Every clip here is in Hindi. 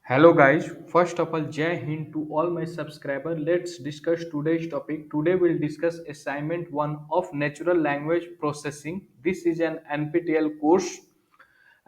Hello guys, first of all, Jai Hind to all my subscribers. Let's discuss today's topic. Today we'll discuss assignment 1 of natural language processing. This is an NPTEL course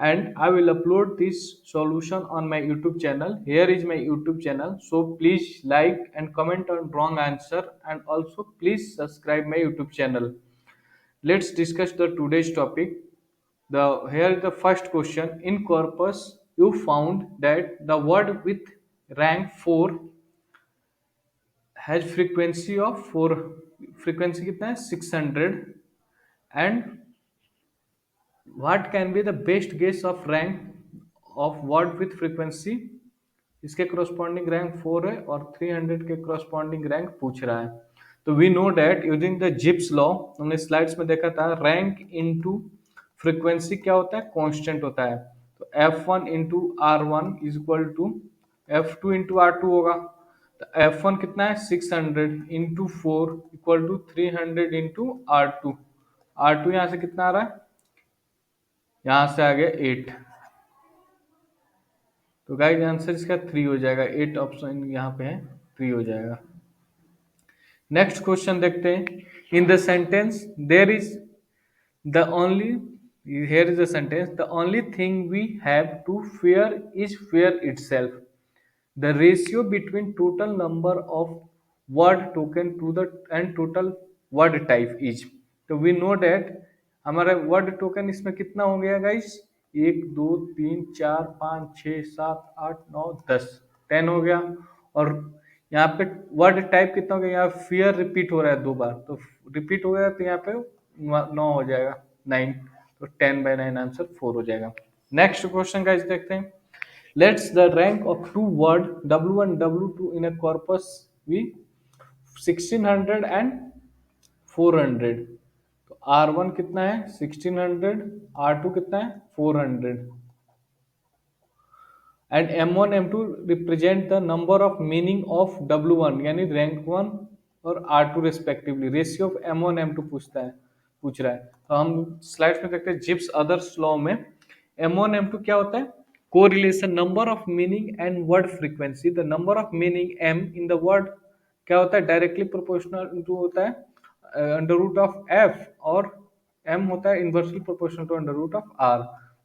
and I will upload this solution on my YouTube channel. Here is my YouTube channel. So please like and comment on wrong answer and also please subscribe my YouTube channel. Let's discuss the today's topic. The Here is the first question. In corpus, you found that the word with rank 4 has frequency of 4. Frequency कितना है 600. And what can be the best guess of rank of word with frequency? इसके corresponding रैंक 4 है और 300 के corresponding रैंक पूछ रहा है. तो we know that using the Zipf's law, हमने स्लाइड्स में देखा था, रैंक इनटू फ्रीक्वेंसी क्या होता है, कांस्टेंट होता है. तो F1 into R1 is equal to F2 into R2 होगा. तो F1 कितना है 600 into 4 equal to 300 into R2. R2 यहाँ से कितना आ रहा है, यहाँ से आ गया 8. तो गाइस आंसर इसका 3 हो जाएगा. 8 ऑप्शन यहाँ पे है, 3 हो जाएगा. नेक्स्ट क्वेश्चन देखते हैं. In the sentence there is the only, here is the sentence, the only thing we have to fear is fear itself. The ratio between total number of word token to the and total word type is. तो we know that हमारा word token इसमें कितना हो गया गाइस, 1 2 3 4 5 6 7 8 9 10, 10 हो गया. और यहाँ पे वर्ड टाइप कितना हो गया, यहाँ फियर रिपीट हो रहा है 2 बार, तो रिपीट हो गया तो यहाँ पे 9 हो जाएगा, 9. तो 10/9 आंसर 4 हो जाएगा. नेक्स्ट क्वेश्चन गाइस देखते हैं. Let's the rank of two word W1 W2 in a corpus भी 1600 एंड 400. तो R1 कितना है 1600, R2 कितना है 400. And M1 M2 represent the number of meaning of W1 यानी रैंक 1 और R2 respectively. Ratio of M1 M2 पूछ रहा है. तो हम स्लाइड्स में देखते हैं. जिप्स अदर्स लॉ में M1 M2 क्या होता है, correlation number of meaning and word frequency. The number of meaning M in the word क्या होता है, डायरेक्टली प्रोपोर्शनल टू होता है अंडर रूट ऑफ F, और M होता है inversely proportional to under root of R.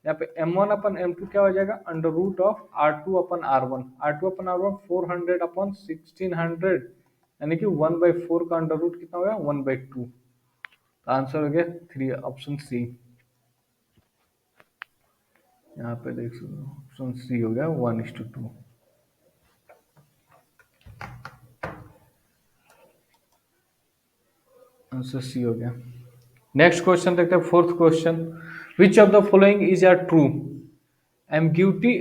यहाँ पे M1 अपन M2 क्या हो जाएगा, under root of R2 upon R1. R2 upon R1 400 upon 1600, यानी कि 1/4 का अंडर रूट कितना हो गया 1/2. आंसर हो गया 3, ऑप्शन सी. यहाँ पे देख सकते हो ऑप्शन सी हो गया 1:2. आंसर सी हो गया. नेक्स्ट क्वेश्चन देखते हैं. Fourth question. Which of the following is are true? Ambiguity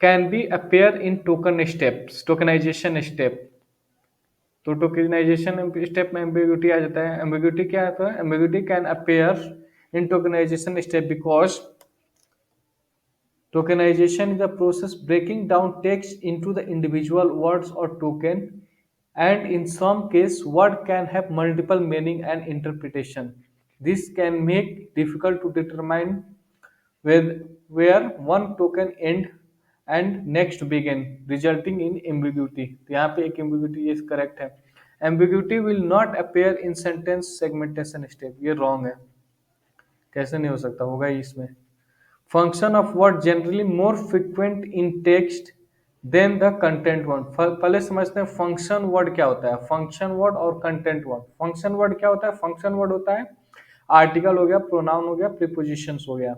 can be appear in token steps, tokenization step. तो टोकनाइजेशन स्टेप में एम्बिग्यूटी आ जाता है. एम्बिग्यूटी क्या आता है, ambiguity can appear in tokenization step because tokenization is the process breaking down text into the individual words or token, and in some case word can have multiple meaning and interpretation. This can make difficult to determine where one token end and next begin, resulting in ambiguity. तो यहाँ पे एक ambiguity ये correct है. Ambiguity will not appear in sentence segmentation step. ये wrong है, कैसे नहीं हो सकता, होगा ही इसमें. Function of word generally more frequent in text than the content word. पहले समझते हैं फंक्शन वर्ड क्या होता है. फंक्शन वर्ड और कंटेंट वर्ड. फंक्शन वर्ड क्या होता है, फंक्शन वर्ड होता है आर्टिकल हो गया, प्रोनाउन हो गया, प्रीपोजिशंस हो गया.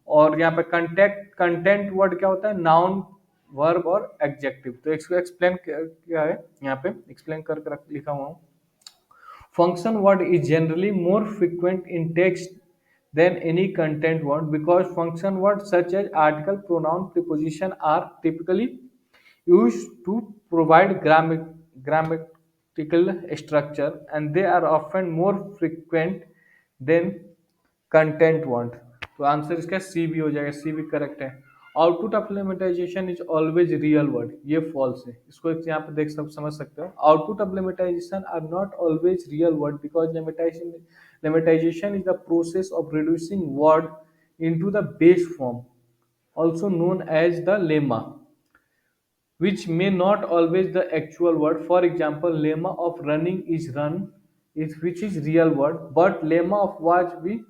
और यहाँ पे कंटेंट वर्ड क्या होता है, नाउन, वर्ब और एडजेक्टिव. तो इसको एक्सप्लेन क्या है, यहाँ पे एक्सप्लेन करके लिखा हुआ हूँ. Function word is generally more frequent in text than any content word because function words such as article, pronoun, preposition are typically used to provide grammatical structure, and they are often more frequent than content word. तो आंसर इसका सी भी हो जाएगा, सी भी करेक्ट है. Output of lemmatization is always real word, ये फॉल्स है. इसको यहाँ पे देख समझ सकते हो. Output of lemmatization are not always real word because lemmatization is the process of reducing word into the base form, also known as the lemma, which may not always the actual word. For example, lemma of running is run, is which is real word, but lemma of watch be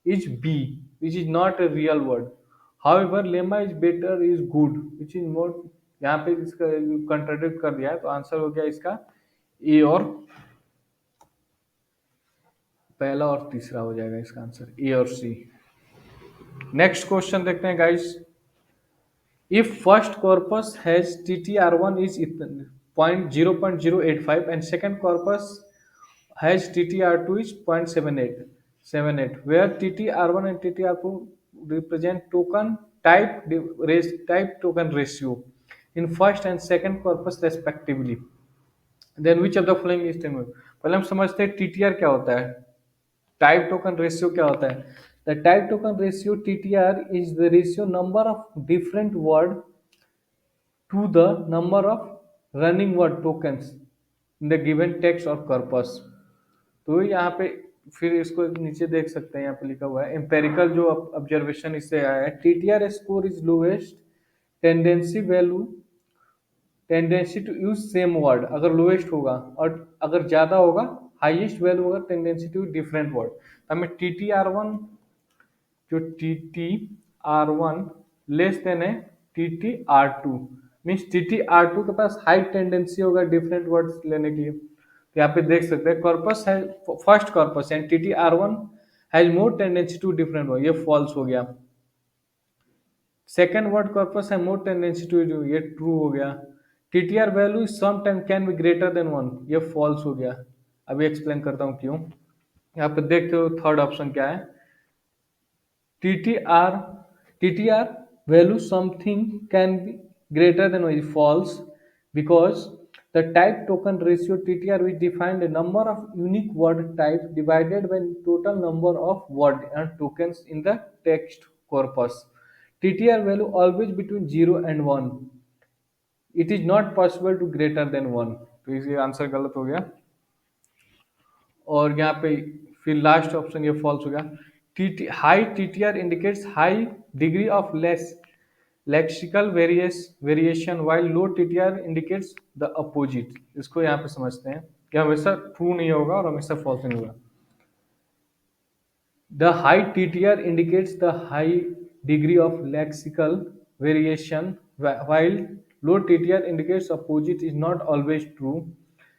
is be, which is not a real word. However, lemma is better is good, which is more. यहाँ पे इसका कंट्राडिक्ट कर दिया है, तो आंसर हो गया इसका ए और पहला और तीसरा हो जाएगा इसका आंसर ए और सी। नेक्स्ट क्वेश्चन देखते हैं guys. If first corpus has TTR1 is 0.085 and second corpus has TTR2 is 0.78, where TTR1 and TTR2 represent token type token ratio in first and second corpus respectively. Then which of the following is ten? पहले हम समझते हैं TTR क्या होता है, टाइप टोकन रेशियो क्या होता है। The type token ratio TTR is the ratio number of different word to the number of running word tokens in the given text or corpus। तो यहाँ पे फिर इसको नीचे देख सकते हैं, यहाँ पे लिखा हुआ है एम्पेरिकल जो ऑब्जर्वेशन इससे आया है। TTR score is lowest tendency value, tendency to use same word अगर लोएस्ट होगा, और अगर ज्यादा होगा हाईएस्ट वैल्यू होगा टेंडेंसी टू डिफरेंट वर्ड। हमें TTR1 जो TTR1 लेस देन है TTR2, मीन्स TTR2 के पास हाई टेंडेंसी होगा डिफरेंट वर्ड्स लेने के लिए। तो यहाँ पे देख सकते हैं कॉर्पस है first corpus and TTR1 has more tendency to different word, ये फॉल्स हो गया। सेकेंड वर्ड कॉर्पस है मोर टेंडेंसी टू, ये ट्रू हो गया। TTR value some time can be greater than 1, ये फॉल्स हो गया। अभी एक्सप्लेन करता हूँ क्यों। यहाँ पे देखते हो थर्ड ऑप्शन क्या है, TTR value something can be greater than or is false because the type token ratio TTR which defined a number of unique word types divided by total number of word and tokens in the text corpus. TTR value always between 0 and 1. It is not possible to greater than 1. तो इसलिए आंसर गलत हो गया। और यहाँ पे फिर लास्ट ऑप्शन ये फॉल्स हो गया। High TTR indicates high degree of lexical variation while low TTR indicates the opposite. इसको यहाँ पे समझते हैं कि हमेशा ट्रू नहीं होगा और हमेशा फॉल्स नहीं होगा। The high TTR indicates the high degree of lexical variation while low TTR indicates opposite is not always true.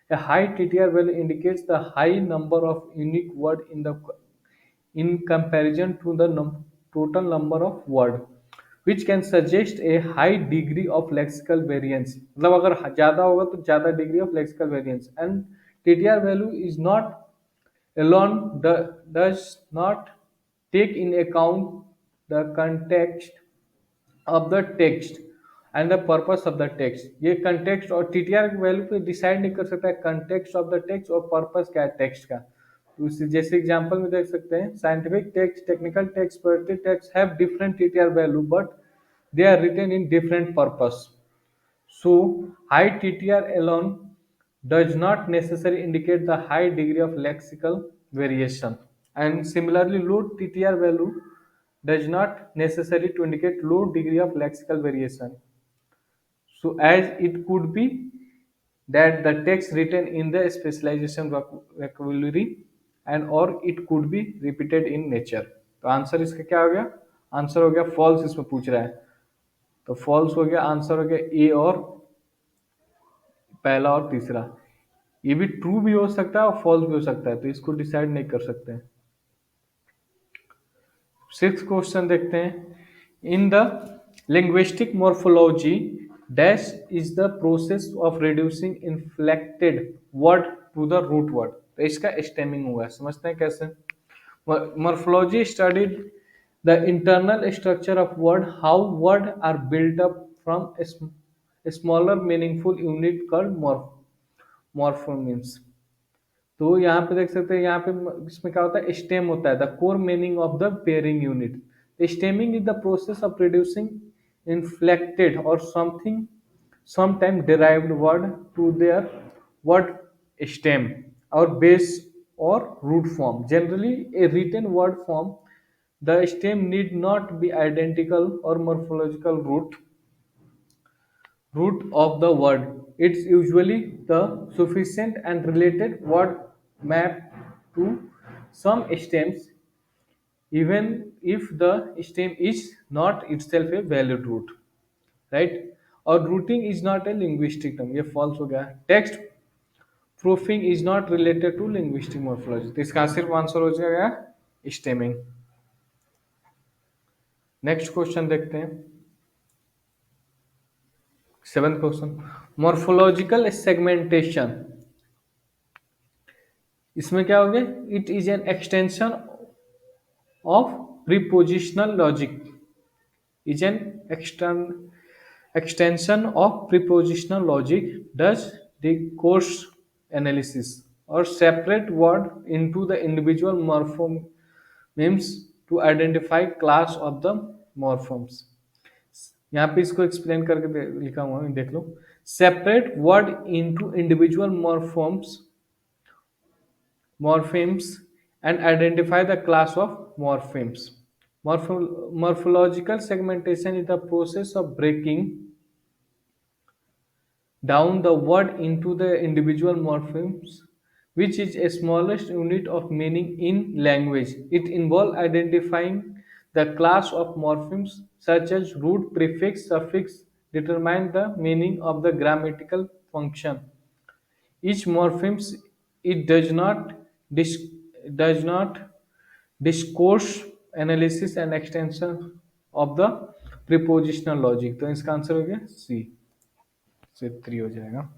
A high TTR value indicates the high number of unique word in comparison to the total number of word, which can suggest a high degree of lexical variance। मतलब अगर ज़्यादा होगा तो ज़्यादा degree of lexical variance, and TTR value is not alone does not take in account the context of the text and the purpose of the text. ये कंटेक्स्ट और TTR वैल्यू पे डिसाइड नहीं कर सकता है कंटेक्स्ट ऑफ द टेक्स्ट और पर्पस क्या है टेक्स्ट का। तो जैसे एग्जांपल में देख सकते हैं scientific text, technical text, poetry text have different TTR value but they are written in different purpose. So high TTR alone does not necessarily indicate the high degree of lexical variation, and similarly low TTR value does not necessarily to indicate low degree of lexical variation. So as it could be that the text written in the specialization vocabulary and or it could be repeated in nature। तो आंसर इसका क्या हो गया, आंसर हो गया फॉल्स। इसमें पूछ रहा है तो फॉल्स हो गया, आंसर हो गया ए और पहला और तीसरा। ये भी ट्रू भी हो सकता है और फॉल्स भी हो सकता है, तो इसको डिसाइड नहीं कर सकते। सिक्स क्वेश्चन देखते हैं। In the linguistic morphology dash is the process of reducing inflected word to the root word. तो इसका स्टेमिंग हुआ है, समझते हैं कैसे। Morphology studied the internal structure of word, how word are built up from smaller meaningful unit called morphonemes. तो यहाँ पे देख सकते हैं, यहाँ पे इसमें क्या होता है स्टेम होता है, the core meaning of the pairing unit. Stemming is the process of reducing inflicted और something sometime derived word to their word stem or base or root form, generally a written word form The stem need not be identical or morphological root of the word. It's usually the sufficient and related word map to some stems, even if the stem is not itself a valid root, right? और rooting is not a linguistic term, ये फॉल्स हो गया. Text proofing is not related to linguistic morphology, तो इसका सिर्फ आंसर हो जाएगा स्टेमिंग. नेक्स्ट क्वेश्चन देखते हैं. Seventh question, morphological segmentation. इसमें क्या हो गया? It is an extension of prepositional logic, is an extension of prepositional logic, does discourse analysis or separate word into the individual morphemes to identify class of the morphemes. यहाँ पे इसको एक्सप्लेन करके लिखा हुआ है, देख लो. Separate word into individual morphemes and identify the class of morphemes. Morphological segmentation is the process of breaking down the word into the individual morphemes, which is a smallest unit of meaning in language. It involves identifying the class of morphemes such as root, prefix, suffix determine the meaning of the grammatical function. Each morphemes it does not discourse analysis and extension of the prepositional logic. तो इसका आंसर हो गया सी, से 3 हो जाएगा.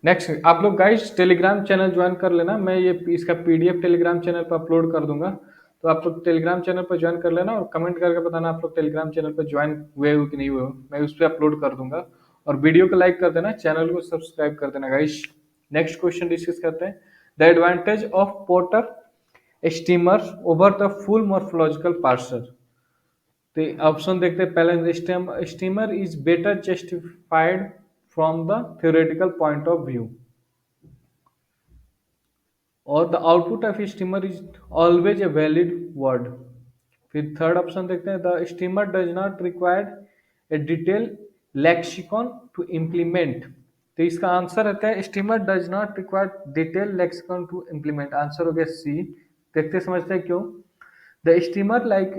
नेक्स्ट, आप लोग गाइस टेलीग्राम चैनल ज्वाइन कर लेना, मैं ये इसका पीडीएफ टेलीग्राम चैनल पर अपलोड कर दूंगा, तो आप लोग टेलीग्राम चैनल पर ज्वाइन कर लेना और कमेंट करके बताना आप लोग टेलीग्राम चैनल पर ज्वाइन हुए हो कि नहीं हुए हो, मैं उस पर अपलोड कर दूंगा. और वीडियो को लाइक कर देना, चैनल को सब्सक्राइब कर देना गाइस. नेक्स्ट क्वेश्चन डिस्कस करते हैं. The advantage of Porter stemmer over the full morphological parser. तो ऑप्शन देखते हैं. पहले, stemmer is better justified from the theoretical point of view, और the output of stemmer is always a valid word. फिर थर्ड ऑप्शन देखते हैं. The stemmer does not required a detail lexicon to implement. तो इसका आंसर रहता है stemmer does not require detail lexicon to implement. Answer हो गया सी. देखते समझते हैं क्यों. The stemmer like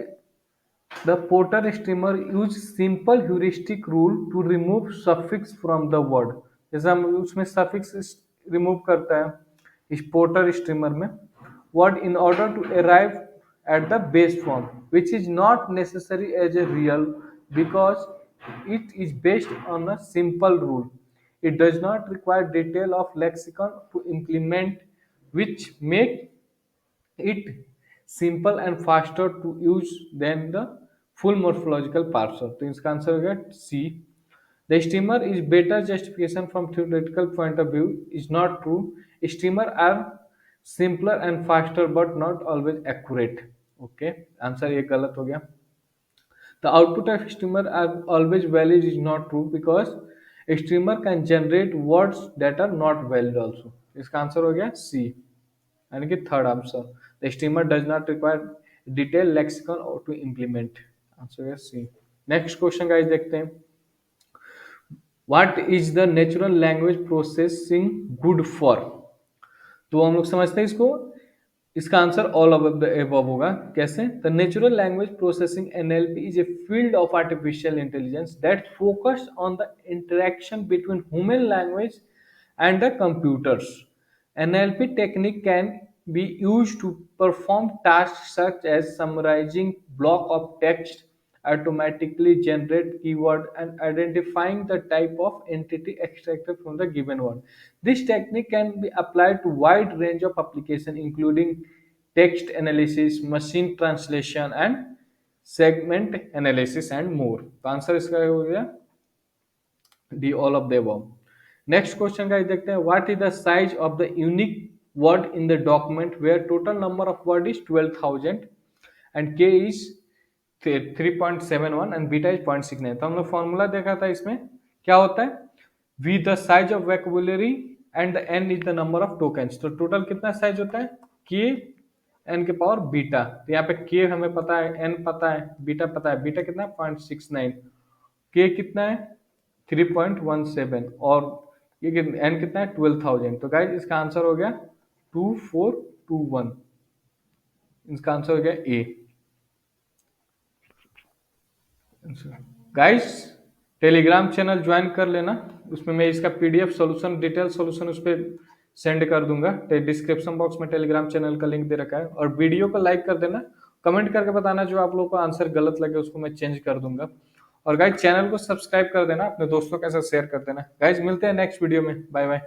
the Porter stemmer use simple heuristic rule to remove suffix from the word. जैसे हम उसमें सफिक्स रिमूव करता है इस पोर्टर स्टीमर में word in order to arrive at the base form, which is not necessary as a real because it is based on a simple rule. It does not require detail of lexicon to implement, which make it simple and faster to use than the full morphological parser. तो इसका आंसर हो गया C. The steamer is better justification from theoretical point of view is not true. Steamer are simpler and faster but not always accurate. Okay, answer ये गलत हो गया. The output of steamer are always valid is not true because a steamer can generate words that are not valid also. इसका आंसर हो गया C, यानी कि third answer. The steamer does not require detailed lexicon or to implement. Answer हो गया C. नेक्स्ट क्वेश्चन गाइस देखते हैं. What is the natural language processing good for? तो हम लोग समझते हैं इसको. इसका answer all of the above होगा. कैसे? The natural language processing NLP is a field of artificial intelligence that focus on the interaction between human language and the computers. NLP technique can be used to perform tasks such as summarizing block of text, automatically generate keyword and identifying the type of entity extracted from the given word. This technique can be applied to wide range of application including text analysis, machine translation and segment analysis and more. तो आंसर इसका हो गया D, all of the above. Next question का देखते हैं. What is the size of the unique word in the document where total number of word is 12,000 and k is 3.71 and beta is 0.69. तो हम लोग फॉर्मूला देखा था. इसमें क्या होता है? v the size of vocabulary and the n is the number of tokens. तो टोटल कितना साइज होता है? k एन के पावर बीटा। तो यहाँ पे के हमें पता है, एन पता है, बीटा पता है। बीटा कितना है? 0.69। के कितना है? 3.17। और ये एन कितना है? 12,000। तो गाइज इसका आंसर हो गया 2421। इसका आंसर हो गया ए। गाइस टेलीग्राम चैनल ज्वाइन कर लेना, उसमें मैं इसका पीडीएफ सॉल्यूशन, डिटेल सॉल्यूशन उस पर सेंड कर दूंगा। डिस्क्रिप्शन बॉक्स में टेलीग्राम चैनल का लिंक दे रखा है। और वीडियो को लाइक कर देना, कमेंट करके बताना जो आप लोगों को आंसर गलत लगे, उसको मैं चेंज कर दूंगा। और गाइज चैनल को सब्सक्राइब कर देना, अपने दोस्तों के साथ शेयर कर देना। गाइज मिलते हैं नेक्स्ट वीडियो में, बाय बाय।